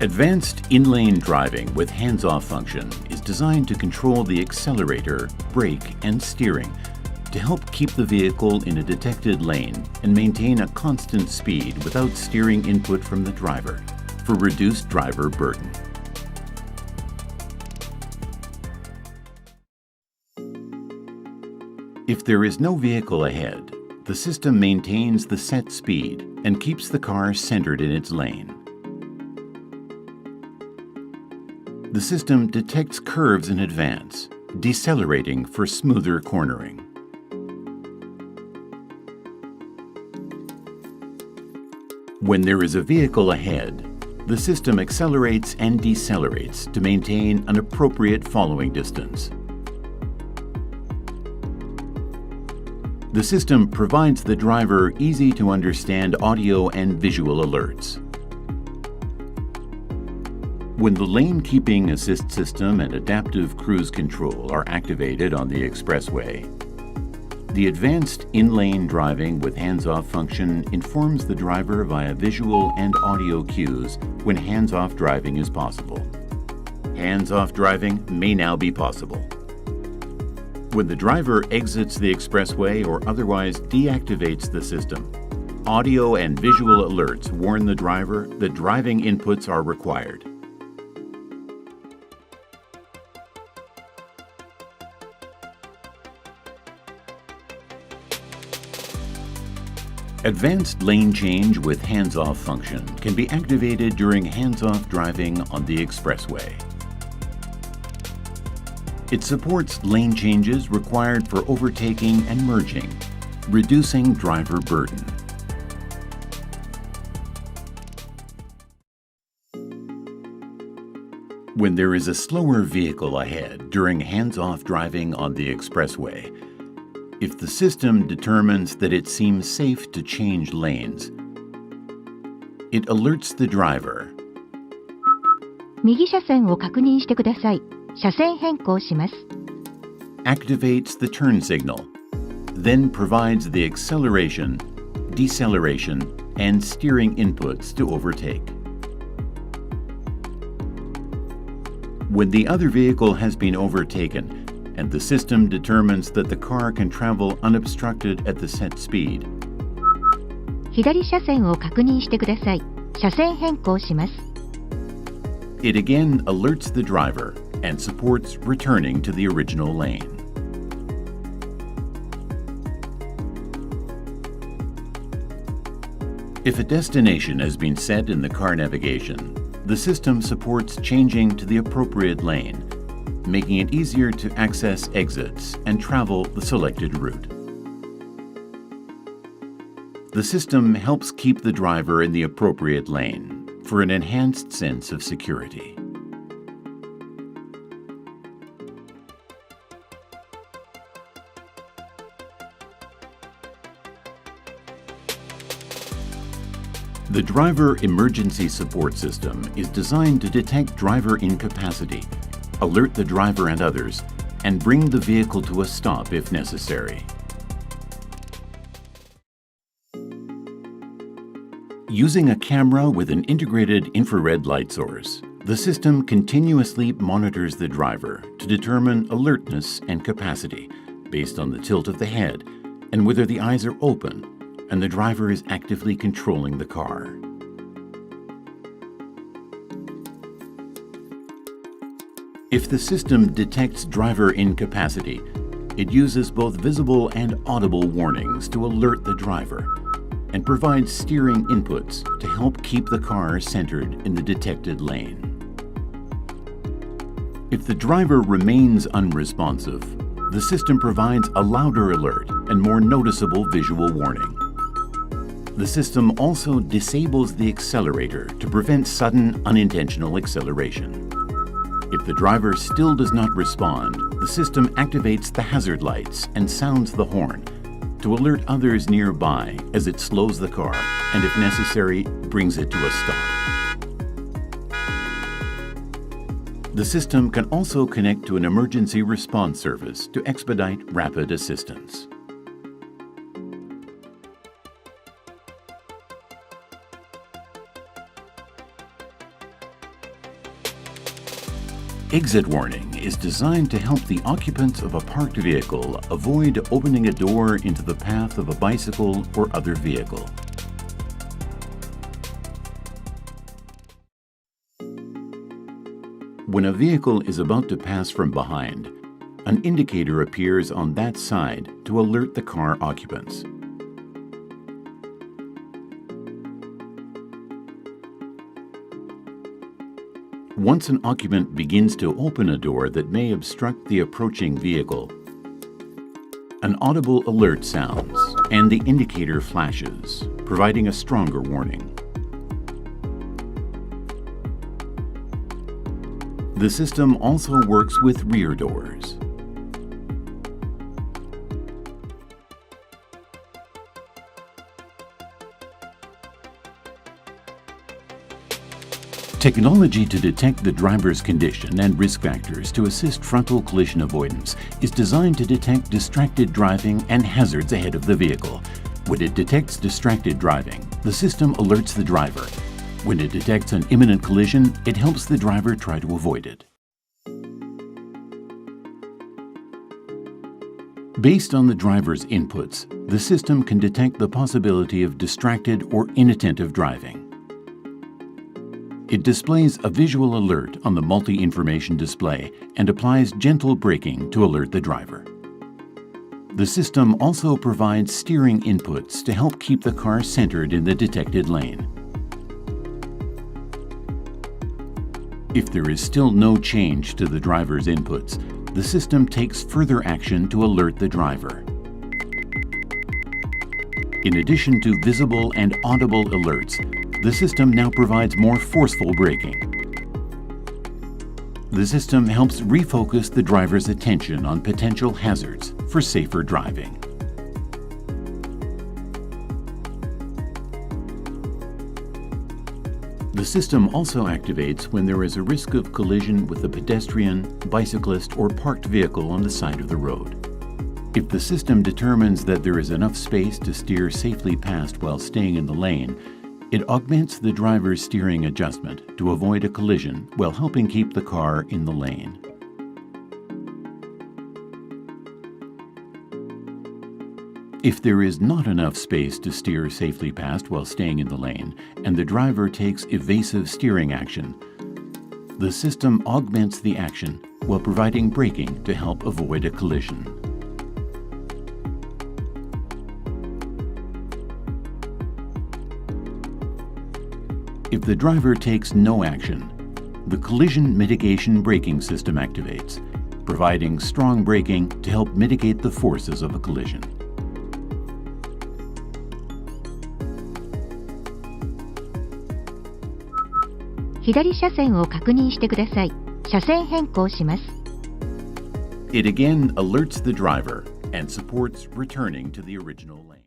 Advanced in-lane driving with hands-off function is designed to control the accelerator, brake, and steering to help keep the vehicle in a detected lane and maintain a constant speed without steering input from the driver for reduced driver burden. If there is no vehicle ahead, the system maintains the set speed and keeps the car centered in its lane. The system detects curves in advance, decelerating for smoother cornering. When there is a vehicle ahead, the system accelerates and decelerates to maintain an appropriate following distance. The system provides the driver easy-to-understand audio and visual alerts. When the lane-keeping assist system and adaptive cruise control are activated on the expressway, the advanced in-lane driving with hands-off function informs the driver via visual and audio cues when hands-off driving is possible. Hands-off driving may now be possible. When the driver exits the expressway or otherwise deactivates the system, audio and visual alerts warn the driver that driving inputs are required. Advanced lane change with hands-off function can be activated during hands-off driving on the expressway. It supports lane changes required for overtaking and merging, reducing driver burden. When there is a slower vehicle ahead during hands-off driving on the expressway, if the system determines that it seems safe to change lanes, it alerts the driver. 右車線を確認してください。車線変更します。Activates the turn signal, then provides the acceleration, deceleration, and steering inputs to overtake. When the other vehicle has been overtaken, and the system determines that the car can travel unobstructed at the set speed, 左車線を確認してください。車線変更します。it again alerts the driver and supports returning to the original lane. If a destination has been set in the car navigation, the system supports changing to the appropriate lane, making it easier to access exits and travel the selected route. The system helps keep the driver in the appropriate lane for an enhanced sense of security. The Driver Emergency Support System is designed to detect driver incapacity, alert the driver and others, and bring the vehicle to a stop if necessary. Using a camera with an integrated infrared light source, the system continuously monitors the driver to determine alertness and capacity based on the tilt of the head and whether the eyes are open and the driver is actively controlling the car. If the system detects driver incapacity, it uses both visible and audible warnings to alert the driver and provides steering inputs to help keep the car centered in the detected lane. If the driver remains unresponsive, the system provides a louder alert and more noticeable visual warning. The system also disables the accelerator to prevent sudden, unintentional acceleration. If the driver still does not respond, the system activates the hazard lights and sounds the horn to alert others nearby as it slows the car and, if necessary, brings it to a stop. The system can also connect to an emergency response service to expedite rapid assistance. Exit warning is designed to help the occupants of a parked vehicle avoid opening a door into the path of a bicycle or other vehicle. When a vehicle is about to pass from behind, an indicator appears on that side to alert the car occupants. Once an occupant begins to open a door that may obstruct the approaching vehicle, an audible alert sounds and the indicator flashes, providing a stronger warning. The system also works with rear doors. Technology to detect the driver's condition and risk factors to assist frontal collision avoidance is designed to detect distracted driving and hazards ahead of the vehicle. When it detects distracted driving, the system alerts the driver. When it detects an imminent collision, it helps the driver try to avoid it. Based on the driver's inputs, the system can detect the possibility of distracted or inattentive driving. It displays a visual alert on the multi-information display and applies gentle braking to alert the driver. The system also provides steering inputs to help keep the car centered in the detected lane. If there is still no change to the driver's inputs, the system takes further action to alert the driver. In addition to visible and audible alerts, the system now provides more forceful braking. The system helps refocus the driver's attention on potential hazards for safer driving. The system also activates when there is a risk of collision with a pedestrian, bicyclist, or parked vehicle on the side of the road. If the system determines that there is enough space to steer safely past while staying in the lane, it augments the driver's steering adjustment to avoid a collision while helping keep the car in the lane. If there is not enough space to steer safely past while staying in the lane, and the driver takes evasive steering action, the system augments the action while providing braking to help avoid a collision. If the driver takes no action, the collision mitigation braking system activates, providing strong braking to help mitigate the forces of a collision. It again alerts the driver and supports returning to the original